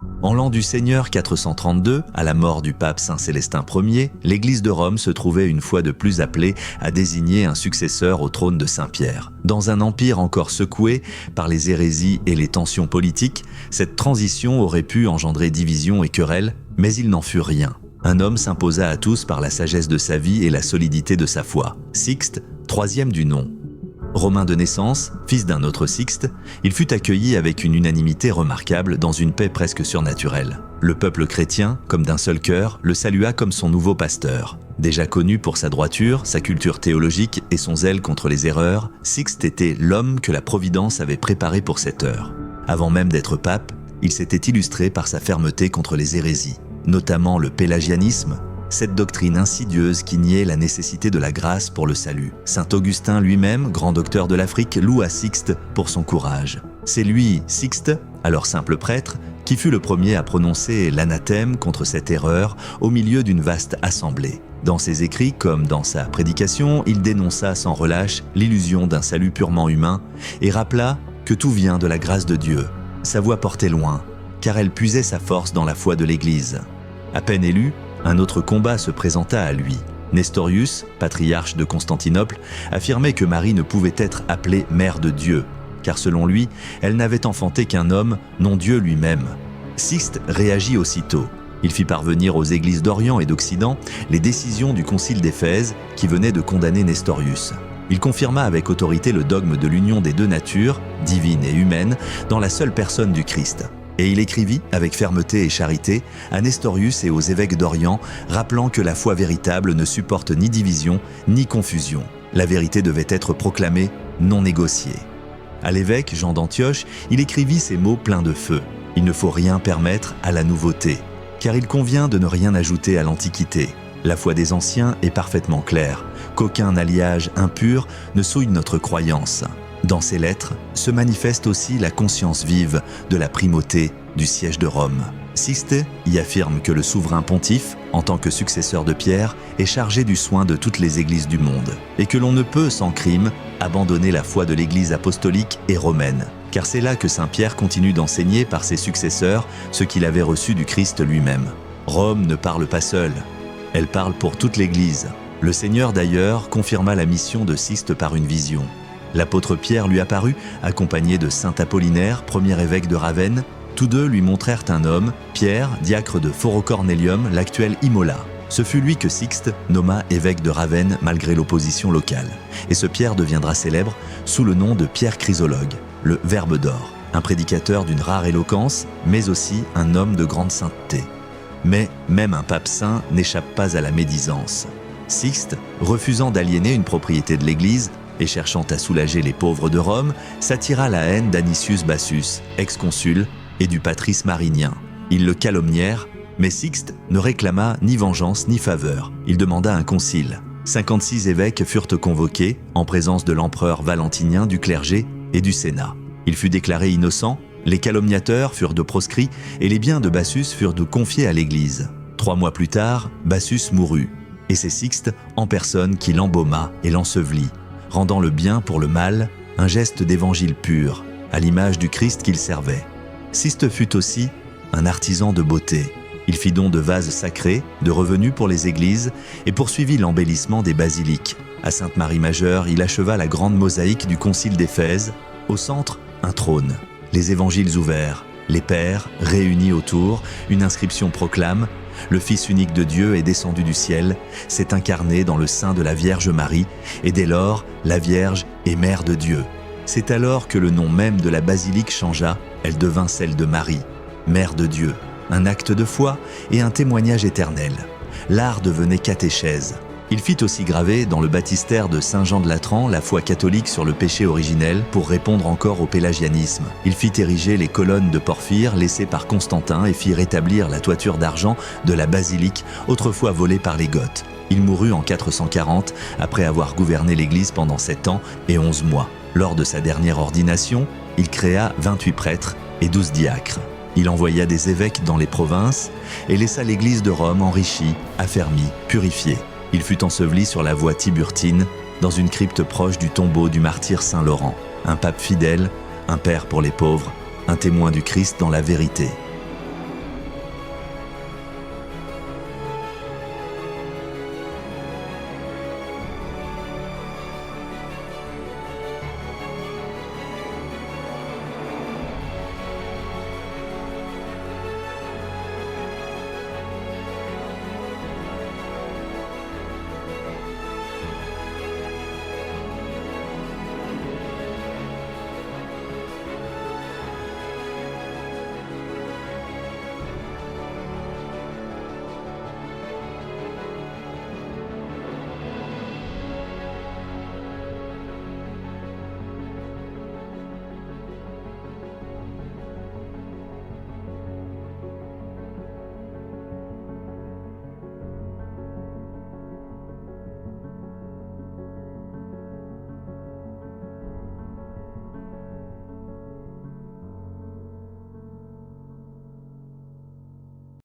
En l'an du Seigneur 432, à la mort du pape Saint Célestin Ier, l'Église de Rome se trouvait une fois de plus appelée à désigner un successeur au trône de Saint-Pierre. Dans un empire encore secoué par les hérésies et les tensions politiques, cette transition aurait pu engendrer divisions et querelles, mais il n'en fut rien. Un homme s'imposa à tous par la sagesse de sa vie et la solidité de sa foi. Sixte, troisième du nom. Romain de naissance, fils d'un autre Sixte, il fut accueilli avec une unanimité remarquable dans une paix presque surnaturelle. Le peuple chrétien, comme d'un seul cœur, le salua comme son nouveau pasteur. Déjà connu pour sa droiture, sa culture théologique et son zèle contre les erreurs, Sixte était l'homme que la Providence avait préparé pour cette heure. Avant même d'être pape, il s'était illustré par sa fermeté contre les hérésies, notamment le pélagianisme, cette doctrine insidieuse qui niait la nécessité de la grâce pour le salut. Saint Augustin lui-même, grand docteur de l'Afrique, loua Sixte pour son courage. C'est lui, Sixte, alors simple prêtre, qui fut le premier à prononcer l'anathème contre cette erreur au milieu d'une vaste assemblée. Dans ses écrits comme dans sa prédication, il dénonça sans relâche l'illusion d'un salut purement humain et rappela que tout vient de la grâce de Dieu. Sa voix portait loin, car elle puisait sa force dans la foi de l'Église. À peine élu, un autre combat se présenta à lui. Nestorius, patriarche de Constantinople, affirmait que Marie ne pouvait être appelée mère de Dieu, car selon lui, elle n'avait enfanté qu'un homme, non Dieu lui-même. Sixte réagit aussitôt. Il fit parvenir aux églises d'Orient et d'Occident les décisions du concile d'Éphèse qui venait de condamner Nestorius. Il confirma avec autorité le dogme de l'union des deux natures, divine et humaine, dans la seule personne du Christ. Et il écrivit, avec fermeté et charité, à Nestorius et aux évêques d'Orient, rappelant que la foi véritable ne supporte ni division, ni confusion. La vérité devait être proclamée, non négociée. À l'évêque Jean d'Antioche, il écrivit ces mots pleins de feu. Il ne faut rien permettre à la nouveauté, car il convient de ne rien ajouter à l'Antiquité. La foi des anciens est parfaitement claire, qu'aucun alliage impur ne souille notre croyance. Dans ces lettres se manifeste aussi la conscience vive de la primauté du siège de Rome. Sixte y affirme que le souverain pontife, en tant que successeur de Pierre, est chargé du soin de toutes les églises du monde, et que l'on ne peut, sans crime, abandonner la foi de l'église apostolique et romaine, car c'est là que saint Pierre continue d'enseigner par ses successeurs ce qu'il avait reçu du Christ lui-même. Rome ne parle pas seule, elle parle pour toute l'église. Le Seigneur d'ailleurs confirma la mission de Sixte par une vision. L'apôtre Pierre lui apparut, accompagné de saint Apollinaire, premier évêque de Ravenne. Tous deux lui montrèrent un homme, Pierre, diacre de Foro-Cornelium, l'actuel Imola. Ce fut lui que Sixte nomma évêque de Ravenne malgré l'opposition locale. Et ce Pierre deviendra célèbre sous le nom de Pierre Chrysologue, le Verbe d'or, un prédicateur d'une rare éloquence, mais aussi un homme de grande sainteté. Mais même un pape saint n'échappe pas à la médisance. Sixte, refusant d'aliéner une propriété de l'Église, et cherchant à soulager les pauvres de Rome, s'attira la haine d'Anicius Bassus, ex-consul, et du patrice marinien. Ils le calomnièrent, mais Sixte ne réclama ni vengeance ni faveur. Il demanda un concile. 56 évêques furent convoqués, en présence de l'empereur Valentinien, du clergé et du Sénat. Il fut déclaré innocent, les calomniateurs furent de proscrits, et les biens de Bassus furent de confiés à l'Église. 3 mois plus tard, Bassus mourut, et c'est Sixte en personne qui l'embauma et l'ensevelit, rendant le bien pour le mal, un geste d'évangile pur, à l'image du Christ qu'il servait. Sixte fut aussi un artisan de beauté. Il fit don de vases sacrés, de revenus pour les églises et poursuivit l'embellissement des basiliques. À Sainte-Marie-Majeure, il acheva la grande mosaïque du concile d'Éphèse. Au centre, un trône, les évangiles ouverts, les pères réunis autour, une inscription proclame « Le Fils unique de Dieu est descendu du ciel, s'est incarné dans le sein de la Vierge Marie, et dès lors, la Vierge est Mère de Dieu. » C'est alors que le nom même de la basilique changea, elle devint celle de Marie, Mère de Dieu. Un acte de foi et un témoignage éternel. L'art devenait catéchèse. Il fit aussi graver dans le baptistère de Saint Jean de Latran la foi catholique sur le péché originel pour répondre encore au pélagianisme. Il fit ériger les colonnes de porphyre laissées par Constantin et fit rétablir la toiture d'argent de la basilique autrefois volée par les Goths. Il mourut en 440 après avoir gouverné l'Église pendant 7 ans et 11 mois. Lors de sa dernière ordination, il créa 28 prêtres et 12 diacres. Il envoya des évêques dans les provinces et laissa l'Église de Rome enrichie, affermie, purifiée. Il fut enseveli sur la voie Tiburtine, dans une crypte proche du tombeau du martyr Saint Laurent. Un pape fidèle, un père pour les pauvres, un témoin du Christ dans la vérité.